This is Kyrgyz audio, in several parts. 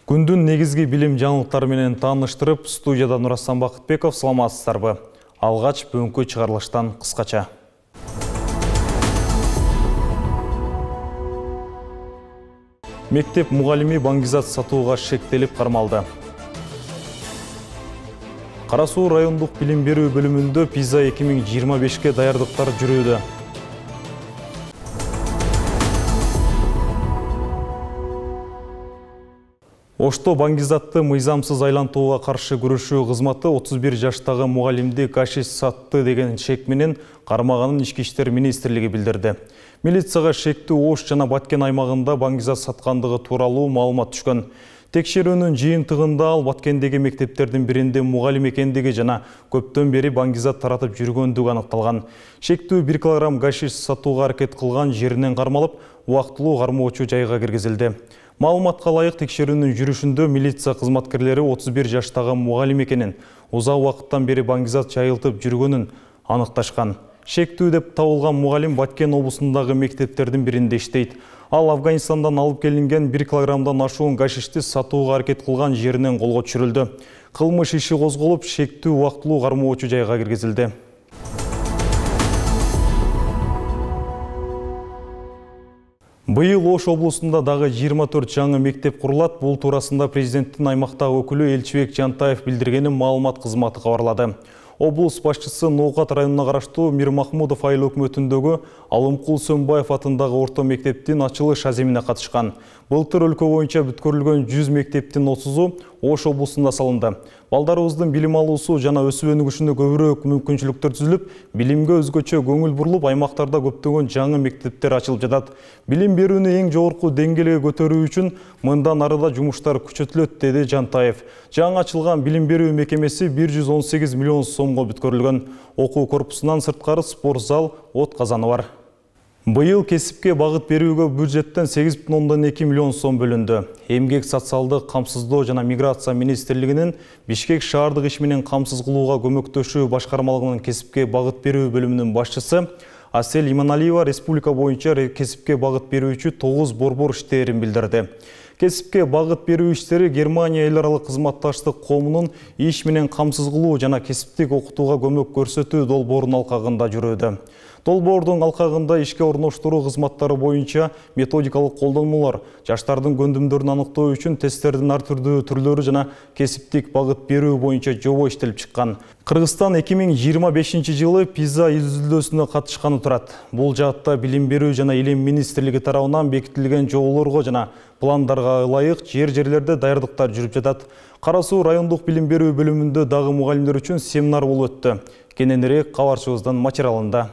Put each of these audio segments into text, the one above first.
Күндүн негизги билим жаңылыктары менен тааныштырып, студияда Нурасан Бакытбеков, саламатсыздарбы. Алгач бүгүнкү чыгарылыштан кыскача. Мектеп мугалими баңгизат сатууга шектелип кармалды. Кара Суу райондук билим берүү бөлүмүндө PISA 2025-ке даярдыктар жүрүүдө. Ошто баңгизатты мыйзамсыз айлантууга каршы күрөшүү кызматы 31 жаштагы мугалимди гашиш сатты деген шек менен кармаганын Ички иштер министрлиги билдирди. Милицияга шектүү Ош жана Баткен аймагында баңгизат саткандыгы тууралуу маалымат түшкөн. Текшерүүнүн жыйынтыгында ал Баткендеги мектептердин биринде мугалим экендиги жана көптөн бери баңгизат таратып жүргөндүгү аныкталган. Шектүү 1 килограмм гашиш сатууга аракет кылган жеринен кармалып, убактылуу кармоочу жайга киргизилди. Маалыматка ылайык текшерүүнүн жүрүшүндө милиция кызматкерлери 31 жаштагы мугалим экенин, узак убакыттан бери баңгизат жайылтып жүргөнүн аныкташкан. Шектүү деп табылган мугалим Баткен облусундагы мектептердин биринде иштейт. Ал Афганистандан алып келинген 1 килограммдан ашуун гашишти сатууга аракет кылган жеринен колго түшүрүлдү. Кылмыш иши козголуп, шектүү убактылуу кармоочу жайга киргизилди. Быйыл Ош облусунда дагы 24 жаңы мектеп курулат. Бул туурасында президенттин аймактагы өкүлү Элчибек Жантаев билдиргенин маалымат кызматы кабарлады. Облус башчысы Ноокат районуна караштуу Мирмахмудов айыл өкмөтүндөгү Алымкул Сөнбаев атындагы орто мектептин ачылыш аземине катышкан. Былтыр өлкө боюнча бүткөрүлгөн 100 мектептин 30-у Ош облусунда салынды. Балдарыбыздын билим алуусу жана өсүп өнүгүшүнө көбүрөөк мүмкүнчүлүктөр түзүлүп, билимге өзгөчө көңүл бурулуп, аймактарда көптөгөн жаңы мектептер ачылып жатат. Билим берүүнү эң жогорку деңгээлге көтөрүү үчүн мындан арыда жумуштар күчөтүлөт, деди Жантаев. Жаңы ачылган билим берүү мекемеси 118 миллион сомго бүткөрүлгөн. Окуу корпусунан сырткары спорт зал, от казаны бар. Быйыл кесипке багыт берүүгө бюджеттен 8,2 миллион сом бөлүндү. Эмгек социалдык камсыздоо жана миграция министрлигинин Бишкек шаардык иш менен камсыз кылууга көмөктөшүү башкармалыгынын кесипке багыт берүү бөлүмүнүн башчысы Асель Иманалиева республика боюнча кесипке багыт берүүчү 9 борбор иштээрин билдирди. Кесипке багыт берүү иштери Германия эл аралык кызматташтык коомунун иш менен камсыз кылуу жана кесиптик окутууга көмөк көрсөтүү долбоорунун алкагында жүрүүдө. Долбоордун алкагында ишке орноштуруу кызматтары боюнча методикалык колдонмолор, жаштардын көндүмдөрүн аныктоо үчүн тесттердин ар түрдүү түрлөрү жана кесиптик багыт берүү боюнча жобо иштелип чыккан. Кыргызстан 2025 жылы PISA изилдөөсүнө катышканы турат. Бул жаатта билим берүү жана илим министрлиги тарабынан бекитилген жоболорго жана пландарга ылайык жерлерде даярдыктар жүрүп жатат. Кара Суу райондук билим берүү бөлүмүндө дагы мугалимдер үчүн семинар болуп өттү. Кененирээк кабарчыбыздын материалында.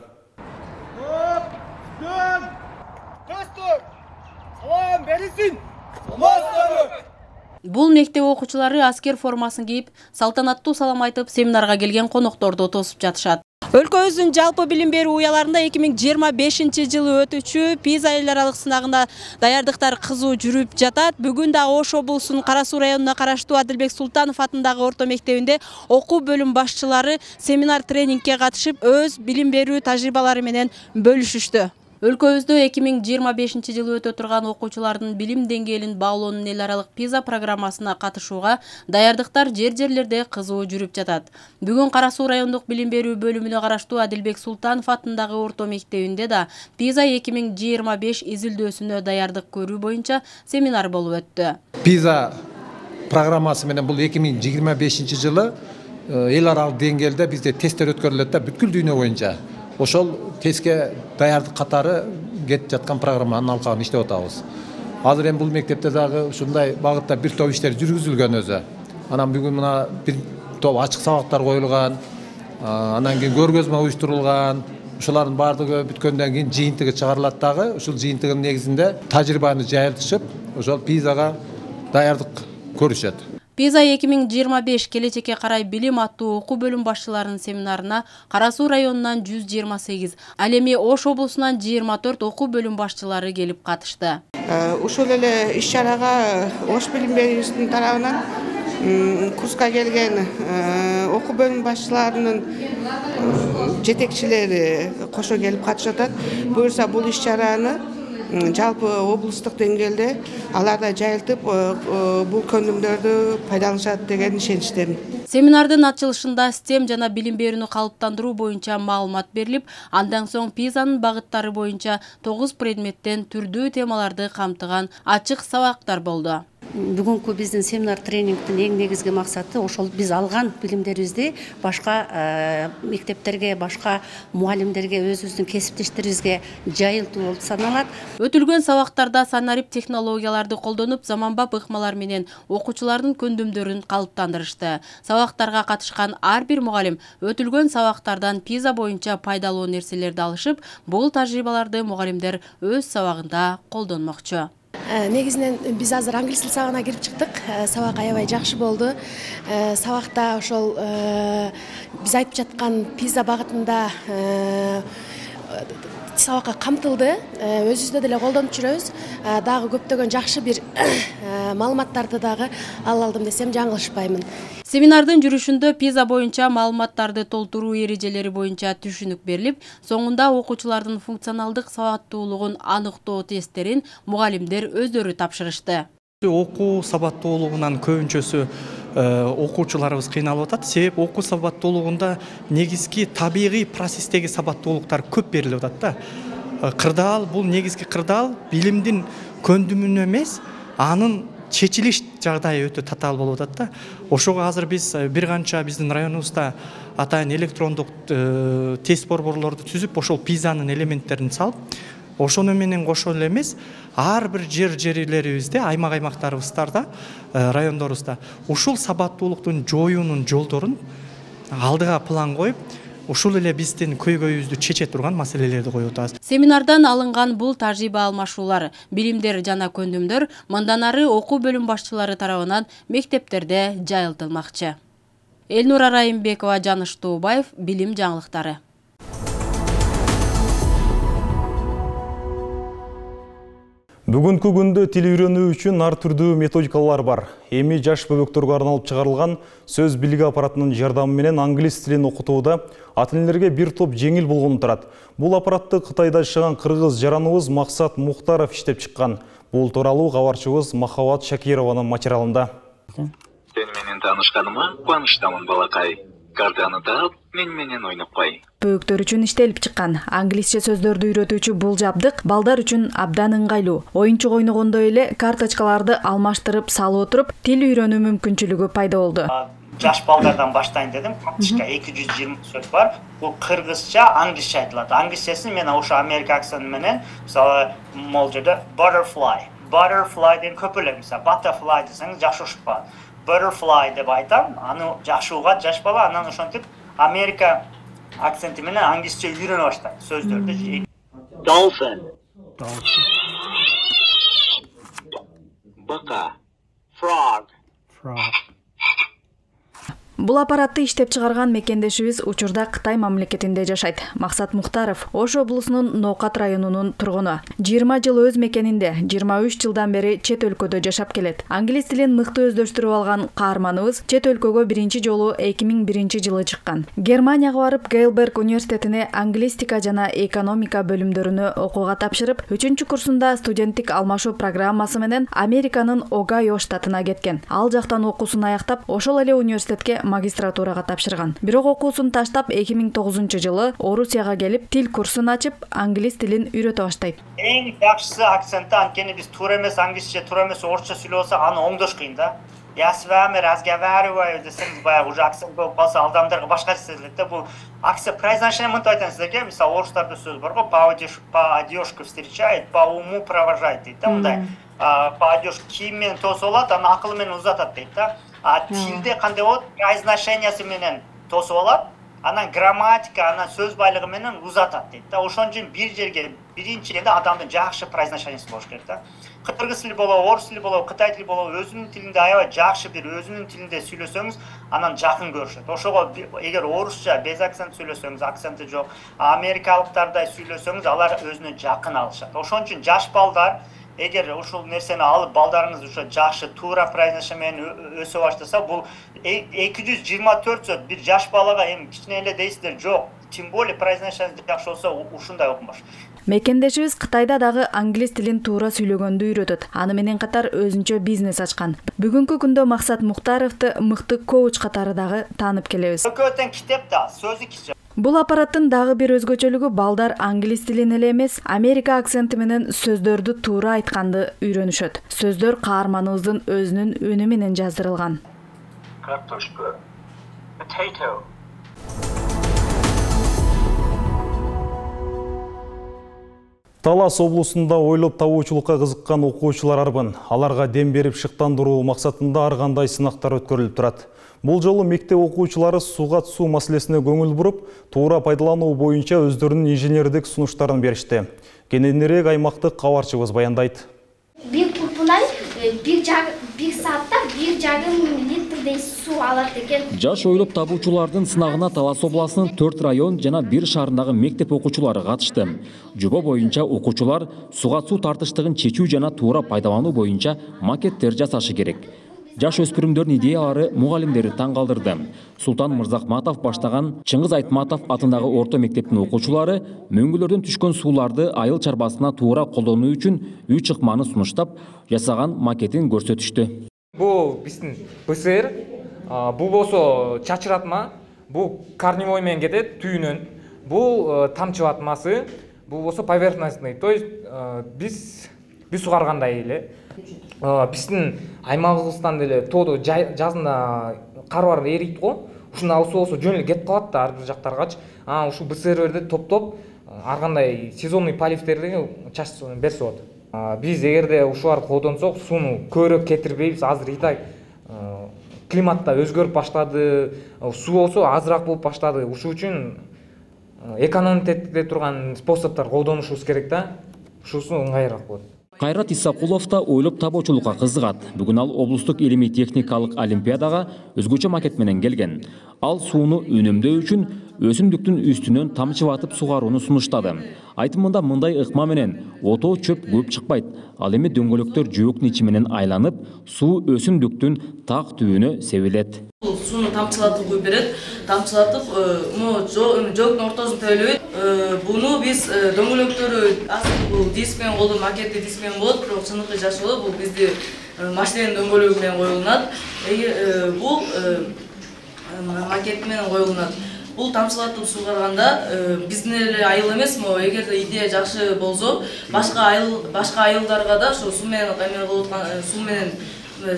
Бул мектеп окуучулары аскер формасын кийип, салтанаттуу салам айтып, семинарга келген конокторду тосуп жатышат. Өлкөбүздүн жалпы билим берүү уяларында 2025 жылы өтүүчү PISA эл аралык сынагына даярдыктар кызуу жүрүп жатат. Бүгүн да Ош облусунун Кара Суу районуна караштуу Адилбек Султанов атындагы орто мектебинде окуу бөлүм башчылары семинар тренингке катышып, өз билим берүү тажрыйбалары менен бөлүшүштү. Өлкөбүздө 2025 жылы өтө турган окуучулардын билим деңгээлин баалоонун эл аралык PISA программасына катышууга даярдыктар жерлерде кызуу жүрүп жатат. Бүгүн Кара Суу райондук билим берүү бөлүмүнө караштуу Адилбек Султанов атындагы орто мектебинде да PISA 2025 изилдөөсүнө даярдык көрүү боюнча семинар болуп өттү. PISA программасы менен бул 2025 жылы эл аралык деңгээлде бизде тесттер өткөрүлөт да, бүткүл дүйнө боюнча. Ошол тестке даярдык катары кетип жаткан программанын алкагын иштеп атабыз. Азыр эми бул мектепте дагы ушундай багытта бир топ иштер жүргүзүлгөн өзү. Анан бүгүн мына бир топ ачык сабактар коюлган, анан кийин көргөзмө уюштурулган. Ушулардын баардыгы бүткөндөн кийин жыйынтыгы чыгарылат дагы. Ушул жыйынтыгынын негизинде тажрыйбаны жайылтышып, ошол PISA-га даярдык көрүшөт. PISA 2025 келечекке карай билим аттуу окуу бөлүм башчыларынын семинарына Кара Суу районунан 128, ал эми Ош облусунан 24 окуу бөлүм башчылары келип катышты. Ушул эле иш-чарага Ош билим берүүсүнүн тарабынан курска келген окуу бөлүм башчыларынын жетекчилери кошо келип катышат. Буюрса бул иш-чараны жалпы облустук деңгээлде алар да жайылтып бул көндүмдөрдү пайдаланышат деген ишеничтемин. Семинардын ачылышында STEM жана билим берүүнү калыптандыруу боюнча маалымат берилип, андан соң PISAнын багыттары боюнча 9 предметтен түрдүү темаларды камтыган ачык сабактар болду. Бүгүнкү биздин семинар тренингдин эң негизги максаты ошол биз алган билимдерибизди башка мектептерге, башка мугалимдерге, өзүбүздүн кесиптештерибизге жайылтуу болуп саналат. Өтүлгөн сабактарда санарип технологияларды колдонуп, заманбап ыкмалар менен окуучулардын көндүмдөрүн калыптандырышты. Сабактарга катышкан ар бир мугалим өтүлгөн сабактардан PISA боюнча пайдалуу нерселерди алышып, бул тажрыйбаларды мугалимдер өз сабагында колдонмокчу. Негизинен биз азыр англис тил сабагына кирип чыктык. Сабак аябай жакшы болду. Сабакта ошол биз айтып жаткан PISA багытында сабакка камтылды. Өзүбүздө деле колдонуп жүрөбүз. Дагы көптөгөн жакшы бир маалыматтарды дагы ала алдым десем жаңылышпаймын. Семинардын жүрүшүндө PISA боюнча маалыматтарды толтуруу эрежелери боюнча түшүнүк берилип, соңунда окуучулардын функционалдык сабаттуулугун аныктоо тесттерин мугалимдер өздөрү тапшырышты. Окуу сабаттуулугунан көбүнчөсү окуучуларыбыз кыйналып атат. Себеп окуу сабаттуулугунда негизги табигый процесстеги сабаттуулуктар көп берилип атат да. Кырдаал бул негизги кырдаал билимдин көндүмүнө эмес, анын чечилиш жагдайы өтө татаал болуп атат да. Ошого азыр биз бир канча биздин районубузда атайын электрондук тест борборлорду түзүп, ошол PISAнын элементтерин салып, ошону менен кошо эле эмес, ар бир жерлерибизде, аймактарыбызда, райондорубузда ушул сабаттуулуктун жоюунун жолдорун алдыга план коюп, ушул эле биздин көйгөйүбүздү чече турган маселелерди коюп атабыз. Семинардан алынган бул тажрыйба алмашуулар, билимдер жана көндүмдөр мындан ары окуу бөлүм башчылары тарабынан мектептерде жайылтылмакчы. Элнура Райымбекова, Жаныш Туубаев, билим жаңылыктары. Бүгүнкү күндө тил үйрөнүү үчүн ар түрдүү методикалар бар. Эми жаш бөбөктөргө арналып чыгарылган сөз билиги аппаратынын жардамы менен англис тилин окутууда ата энелерге бир топ жеңил болгону турат. Бул аппаратты Кытайда жашаган кыргыз жараныбыз Максат Мухтаров иштеп чыккан. Бул тууралуу кабарчыбыз Махабат Шакированын материалында. Сен менен таанышканыма кубанычтамын, балакай. Картаны таап, мен менен ойноп кой. Бөбөктөр үчүн иштелип чыккан англисче сөздөрдү үйрөтүүчү бул жабдык балдар үчүн абдан ыңгайлуу. Оюнчук ойногондой эле карточкаларды алмаштырып салып отуруп, тил үйрөнүү мүмкүнчүлүгү пайда болду. Жаш балдардан баштайын дедим. Карточка 220 сөз бар. Бул кыргызча, англисче айтылат. Англисчесин мен ошо Америка акценти менен, мисалы, могул жерде butterfly деген көп эле, мисалы, butterfly десеңиз жакшы ушпа. Butterfly деп айтам, аны жакшы угат жаш бала, анан ошентип Америка акценти менен англисче үйрөнө баштайт сөздөрдү. Dolphin. Бака. Frog. Бул аппаратты иштеп чыгарган мекендешибиз учурда Кытай мамлекетинде жашайт. Максат Мухтаров Ош облусунун Ноокат районунун тургуну. 20 жыл өз мекенинде, 23 жылдан бери чет өлкөдө жашап келет. Англис тилин мыкты өздөштүрүп алган каарманыбыз чет өлкөгө биринчи жолу 2001 жылы чыккан. Германияга барып Гейлберг университетине англистика жана экономика бөлүмдөрүнө окууга тапшырып, 3-курсунда студенттик алмашуу программасы менен Американын Огайо штатына кеткен. Ал жактан окуусун аяктап, ошол эле университетке магистратурага тапшырган. Бирок окуусун таштап 2009 жылы Орусияга келип, тил курсун ачып, англис тилин үйрөтө баштайт. Эң жакшысы акцентти, анткени биз туура эмес англисче, туура эмес орусча сүйлөп алсак, аны оңдош кыйын да. Я с вами разговариваю десеңиз, баягы уже акцент болуп калса, адамдарга башка сезилет да. Бул акцент произношение мынтип айтасыз экен, мисалы орустарда сөз бар го, по одежке встречает, по уму провожает дейт да, мындай. По одежке кийим менен тосуп алат, аны акыл менен узатат дейт да. Тилде кандай болот? Произношениясы менен тосуп алат, анан грамматика, анан сөз байлыгы менен узатат дейт да. Ошон үчүн бир жерге биринчиден адамдын жакшы произношениясы болуш керек да. Кыргыз тили болобу, орус тили болобу, кытай тили болобу, өзүнүн тилинде аябай жакшы бир өзүнүн тилинде сүйлөсөңүз, анан жакын көрүшөт. Ошого эгер орусча без акцент сүйлөсөңүз, акценти жок, америкалыктардай сүйлөсөңүз, алар өзүнө жакын алышат. Ошон үчүн жаш балдар эгер ушул нерсени алып балдарыңыз ошо жакшы туура произношение менен өсө баштаса, бул 224 сөз бир жаш балага эми кичине эле дейсиздер, жок. Тем более произношение жакшы болсо ушундай окумаш. Мекендешибиз Кытайда дагы англис тилин туура сүйлөгөндү үйрөтөт. Аны менен катар өзүнчө бизнес ачкан. Бүгүнкү күндө Максат Мухтаровду мыкты коуч катары дагы таанып келебиз. Бул аппараттын дагы бир өзгөчөлүгү балдар англис тилин эле эмес, Америка акценти менен сөздөрдү туура айтканды үйрөнүшөт. Сөздөр каарманыбыздын өзүнүн үнү менен жаздырылган. Картошка. Potato. Талас облусунда ойлоп табуучулукка кызыккан окуучулар арбын. Аларга дем берип шыктандыруу максатында ар кандай сынактар өткөрүлүп турат. Бул жолу мектеп окуучулары сууга түсүү маселесине көңүл буруп, туура пайдалануу боюнча өздөрүнүн инженердик сунуштарын беришти. Кененирээк аймактык кабарчыбыз баяндайт. Bir kurpular bir saatte 1,5 litrдей суу алат экен. Жаш ойлоп табуучулардын сынагына Талас областынын 4 район жана 1 шаарындагы мектеп окуучулары катышты. Жоба боюнча окуучулар сууга суу тартыштыгын чечүү жана туура пайдалануу боюнча макеттер жасашы керек. Жаш өспүрүмдөрдүн идеялары мугалимдерди таң калтырды. Султан Мырзахматов баштаган Чыңгыз Айтматов атындагы орто мектептин окуучулары мөңгүлөрдөн түшкөн сууларды айыл чарбасына туура колдонуу үчүн үй чыкманы сунуштап, жасаган макетин көрсөтүштү. Бул биздин БСР, бул болсо чачыратма, бул корневой менен кетет түйүнөн. Бул тамчыбатмасы, бул болсо поверхностный. То есть биз сугаргандай эле. Биздин аймагыбыздан деле тоодо жазында кар бар эрийт го. Ушуну алып болсо жөн эле кетип калат да ар бир жактаргачы. Ушу БСРдерди топтоп ар кандай сезонный поливтерди чачып берсе болот. Биз эгерде ушуларды колдонсок, сууну көбүрөөк кетирбейбиз. Азыр Итак климатта өзгөрүп баштады, суу болсо азыраак болуп баштады. Ушул үчүн экономить эте турган способдор колдонушубуз керек да. Ушусу ыңгайыраак болот. Кайрат Исакулов да ойлоп табуучулукка кызыгат. Бүгүн ал облустук илимий техникалык олимпиадага өзгөчө макет менен келген. Ал сууну үнөмдөө үчүн өсүмдүктүн үстүнөн тамчыбатып сугарууну сунуштады. Айтымында мындай ыкма менен отоо чөп көп чыкпайт. Ал эми дөңгөлөктөр жөөктүн ичи менен айланып, суу өсүмдүктүн так түбүнө себилет. Сууну тамчылатып куюп берет. Тамчылатып, жөөктүн ортосун төлөйт. Буну биз дөңгөлөктөрү бул диск менен колдонуп, макетти диск менен болот, бирок чыныгы жаш болот. Бул бизди машиненин дөңгөлөгү менен коюлат. Бул макет менен коюлат. Бул тамчылатып сугарганда биздин эле айыл эмес, эгерде идея жакшы болсо, башка айылдарга да ошо суу менен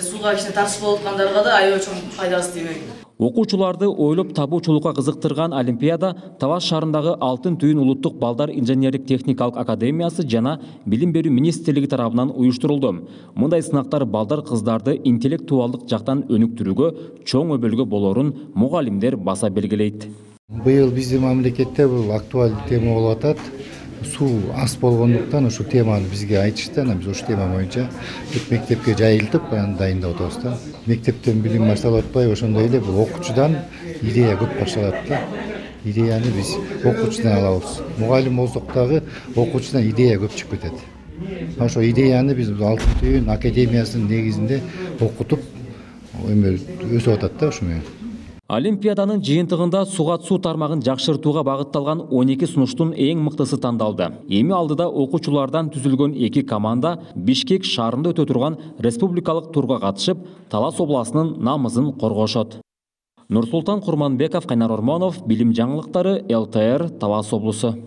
сууга кичине тартыш болуп аткандарга да аябай чоң пайдасы тиймек. Окуучуларды ойлоп табуучулукка кызыктырган олимпиада Талас шаарындагы Алтын түйүн улуттук балдар инженерлик техникалык академиясы жана билим берүү министрлиги тарабынан уюштурулду. Мындай сынактар балдар кыздарды интеллектуалдык жактан өнүктүрүүгө чоң өбөлгө болорун мугалимдер баса белгилейт. Быйыл биздин мамлекетте бул актуалдуу тема болуп атат. Суу аз болгондуктан ушу теманы бизге айтышты. Биз ушу тема боюнча мектепке жайылтып дайындап атабыз да. Мектептен билим башталып атпай, ошондой эле бул окуучудан идея көп башталат да. Идеяны биз окуучудан алабыз. Мугалим болсок дагы окуучудан идея көп чыгып кетет. Ошо идеяны биз Алтын түйүн академиясынын негизинде окутуп өсүп атат да ушу менен. Олимпиаданын жыйынтыгында сууга суу тармагын жакшыртууга багытталган 12 сунуштун эң мыктысы тандалды. Эми алдыда окуучулардан түзүлгөн 2 команда Бишкек шаарында өтө турган республикалык турга катышып, Талас областынын намысын коргошот. Нурсултан Курманбеков, Кайнар Ормонов, билим жаңылыктары, ЛТР, Талас облусу.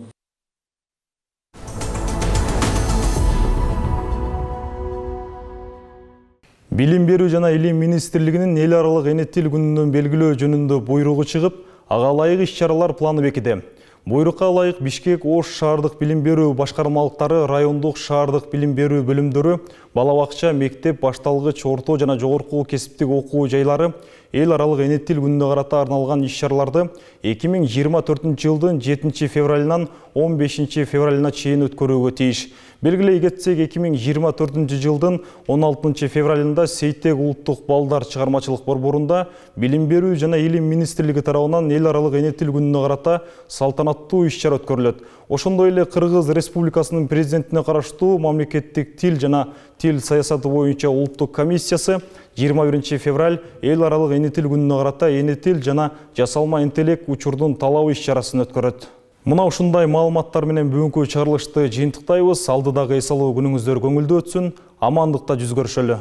Билим берүү жана илим министрлигинин эл аралык эне тил күнүнөн белгилөө жөнүндө буйругу чыгып, ага ылайык иш-чаралар планы бекиди. Буйрукка ылайык Бишкек Ош шаардык билим берүү башкармалыктары, райондук шаардык билим берүү бөлүмдөрү, бала бакча, мектеп, башталгыч, орто жана жогорку кесиптик окуу жайлары эл аралык эне тил күнүнө карата арналган иш-чараларды 2024-жылдын 7 февралынан 15 февралына чейин өткөрүүгө тийиш. Белгилей кетсек, 2024-жылдын 16 февралында Сейтек улуттук балдар чыгармачылык борборунда билим берүү жана илим министрлиги тарабынан эл аралык эне тил күнүнө карата салтанаттуу иш-чара өткөрүлөт. Ошондой эле Кыргыз Республикасынын президентине караштуу мамлекеттик тил жана тил саясаты боюнча улуттук комиссиясы 21 февраль эл аралык эне тил күнүнө карата эне тил жана жасалма интеллект учурдун талабы иш-чарасын өткөрөт. Мына ушундай маалыматтар менен бүгүнкү чыгарылышты жыйынтыктайбыз. Алдыдагы эс алуу күнүңүздөр көңүлдүү өтсүн, амандыкта жүз көрүшөлү.